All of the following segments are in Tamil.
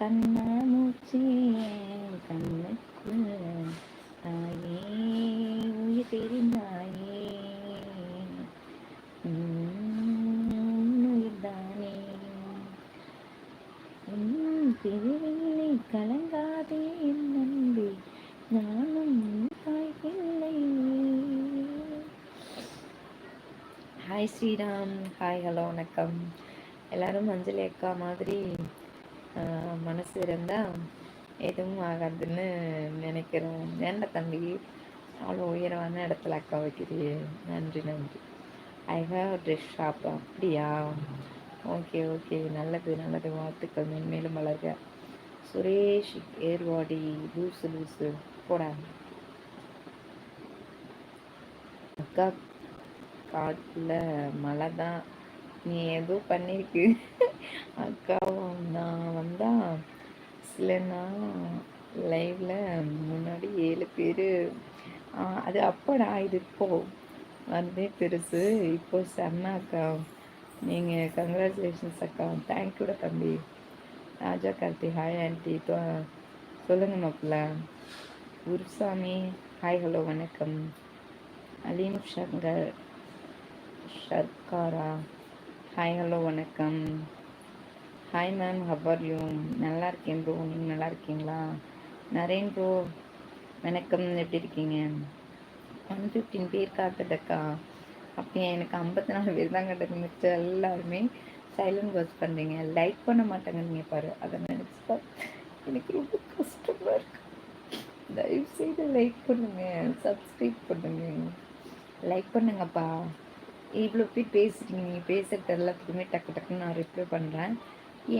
கண்ணாமூச்சி கண்ணுக்குள்ள தாயே உயிர் தெரிந்தாயே உன்னுயிர்தானே திருவினை கலங்காதே என் நம்பி நானும் தாய்ப்பிள்ளை. ஹாய் ஸ்ரீராம், ஹாய், ஹலோ, வணக்கம். எல்லாரும் அஞ்சலி அக்கா மாதிரி மனசு இருந்தால் எதுவும் ஆகாதுன்னு நினைக்கிறோம். வேண்ட தம்பி, அவ்வளோ உயரமான இடத்துல அக்கா வைக்கிறியே, நன்றி நன்றி. I have dress shop. அப்படியா? ஓகே ஓகே, நல்லது நல்லது, வாழ்த்துக்கள், மென்மேலும் வளர்க. சுரேஷ் ஏர்வாடி லூசு லூசு போடா. அக்கா காட்டில் மழை தான், நீ ஏதோ பண்ணிருக்கு. அக்காவும் நான் வந்தா சில நாள் லைவ்ல முன்னாடி 7 பேர். அது அப்படா, இது இப்போ வந்தே பெருசு. இப்போ சன்னா அக்கா, நீங்கள் கங்க்ராச்சுலேஷன்ஸ் அக்கா. தேங்க்யூட தம்பி. ராஜா கார்த்தி, ஹாய் ஆண்டி. சொல்லுங்க மாப்பிள்ள. குருசாமி, ஹாய், ஹலோ, வணக்கம். அலீம் சங்கர் ஷர்காரா, ஹாய், ஹலோ, வணக்கம். Hi ma'am, how are you? நல்லா இருக்கேன் ப்ரோ, நீங்கள் நல்லா இருக்கீங்களா? நரேன் ப்ரோ, வணக்கம், எப்படி இருக்கீங்க? 115 பேர் காட்டுதக்கா. அப்படியே எனக்கு 54 பேர் தான் காட்டுது. மிச்சம் எல்லாருமே சைலண்ட் வாட்ச் பண்ணுறீங்க, லைக் பண்ண மாட்டாங்க. நீங்கள் பாரு, அதை நினச்சிப்பா எனக்கு ரொம்ப கஷ்டமாக இருக்கு. தயவுசெய்து லைக் பண்ணுங்க, சப்ஸ்கிரைப் பண்ணுங்க, லைக் பண்ணுங்கப்பா. இவ்வளோ பேர் பேசுகிறீங்க, நீங்கள் பேசுகிறது எல்லாத்துக்குமே டக்கு டக்குன்னு நான் ரிப்ளை பண்ணுறேன்.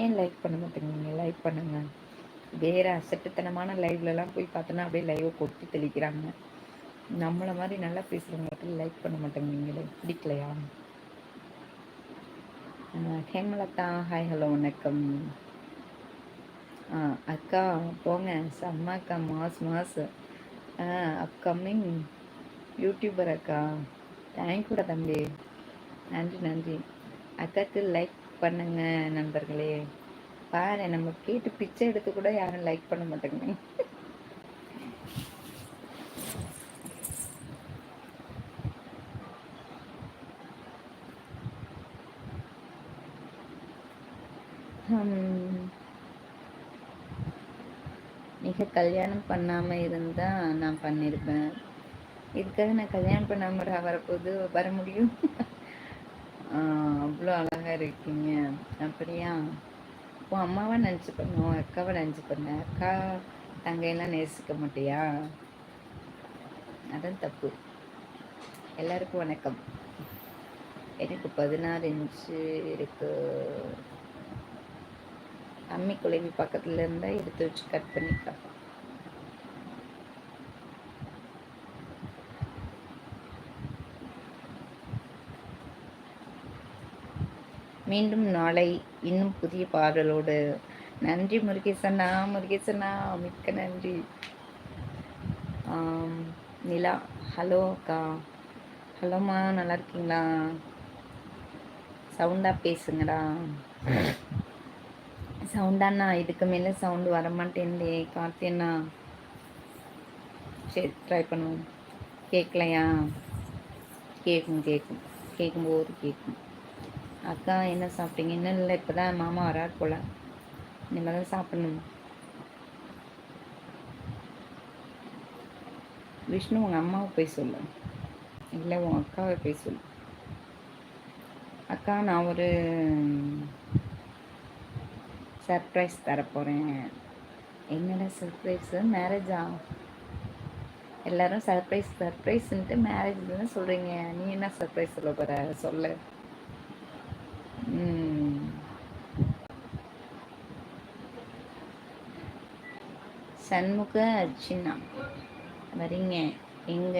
ஏன் லைக் பண்ண மாட்டேங்க? லைக் பண்ணுங்க. வேறு அசட்டுத்தனமான லைவ்லலாம் போய் பார்த்தோன்னா அப்படியே லைவை கொட்டி தெளிக்கிறாங்க. நம்மளை மாதிரி நல்லா பேசுகிறவங்களுக்கு லைக் பண்ண மாட்டேங்க. நீங்களே பிடிக்கலையா? ஹேமலதா, ஹாய், ஹலோ, வணக்கம். அக்கா போங்க, செம்ம அக்கா, மாஸ் அப்கமிங் யூடியூபர் அக்கா. தேங்க்யூட தம்பி, நன்றி நன்றி. அக்காவுக்கு லைக் பண்ணுங்க நண்பர்களே. பாரு, நம்ம கேட்டு பிச்சை எடுத்து கூட யாரும் லைக் பண்ண மாட்டேங்க. நீங்க கல்யாணம் பண்ணாம இருந்தா நான் பண்ணியிருப்பேன். இதுக்காக நான் கல்யாணம் பண்ணாம வரப்போது வர முடியும்? அவ்வளோ அழகா இருக்கீங்க. அப்படியா? உன் அம்மாவை நினச்சி பண்ணுவோம், அக்காவை நினச்சி பண்ண. அக்கா தங்கையெல்லாம் நேசிக்க மாட்டியா? அதான் தப்பு. எல்லாருக்கும் வணக்கம். எனக்கு 16 இன்ச்சு இருக்கு. அம்மி குழவி பக்கத்துல இருந்தா எடுத்து வச்சு கட் பண்ணிக்கலாம். மீண்டும் நாளை இன்னும் புதிய பாடலோடு. நன்றி முருகேசண்ணா, முருகேசண்ணா, மிக்க நன்றி. நிலா, ஹலோ அக்கா. ஹலோம்மா, நல்லா இருக்கீங்களா? சவுண்டாக பேசுங்கடா. சவுண்டாண்ணா, இதுக்கு மேலே சவுண்டு வரமாட்டேன்டே கார்த்தியண்ணா. சரி, ட்ரை பண்ணுவோம். கேட்கலையா? கேட்கும்போது கேட்கும். அக்கா என்ன சாப்பிட்டீங்க? இன்னும் இல்லை, இப்போ தான் மாமா வரார் போல். இனிமேல் தான் சாப்பிடணும். விஷ்ணு, உங்கள் அம்மாவை போய் சொல்லு, இல்லை உன் அக்காவை போய் சொல்லு. அக்கா, நான் ஒரு சர்ப்ரைஸ் தரப்போகிறேன். என்னடா சர்ப்ரைஸு? மேரேஜா? எல்லாரும் சர்ப்ரைஸ்ன்ட்டு மேரேஜ் தானே சொல்கிறீங்க. நீ என்ன சர்ப்ரைஸ் சொல்ல போகிற? சொல்லு. சண்முக அர்ச்சனா வரீங்க எங்க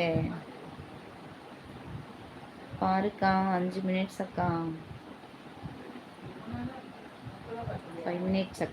பாருக்கா? 5 மினிட்ஸ் அக்கா, 5 மினிட்ஸ் அக்கா.